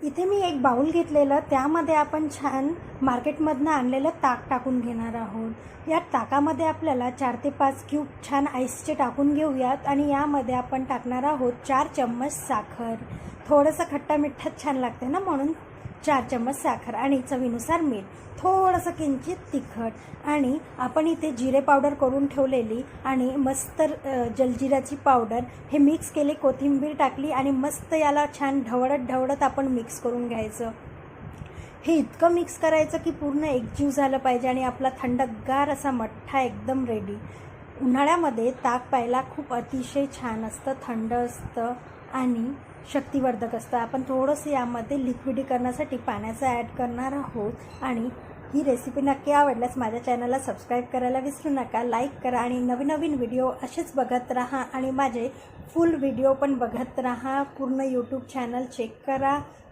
इथे मी एक बाउल घेतलेलं, त्यामध्ये आपण छान मार्केटमधनं आणलेलं ताक टाकून घेणार आहोत। या ताकामध्ये आपल्याला 4 ते 5 क्यूब छान आईसचे टाकून घेऊयात आणि यामध्ये आपण टाकणार आहोत 4 चम्मच साखर। थोडंसं खट्टा मिठ्ठा छान लागते ना, म्हणून 4 चम्मच साखर आणि चवीनुसार मीठ, थोडंसं किंचित तिखट आणि आपण इथे जिरे पावडर करून ठेवलेली आणि मस्त जलजिराची पावडर हे मिक्स केले, कोथिंबीर टाकली आणि मस्त याला छान ढवळत आपण मिक्स करून घ्यायचं। हे इतकं मिक्स करायचं की पूर्ण एकजीव झालं पाहिजे आणि आपला थंडगार असा मठ्ठा एकदम रेडी। उन्हाळ्यामध्ये ताक प्यायला खूप अतिशय छान असतं, थंड असतं आणि शक्तिवर्धक असतं। आपण थोडंसं यामध्ये लिक्विडीकरणासाठी पाण्याचं ॲड करणार आहोत आणि ही रेसिपी नक्की आवडल्यास माझ्या चॅनलला सबस्क्राईब करायला विसरू नका, लाईक करा आणि नवीन व्हिडिओ असेच बघत राहा आणि माझे फुल व्हिडिओ पण बघत राहा। पूर्ण यूट्यूब चॅनल चेक करा।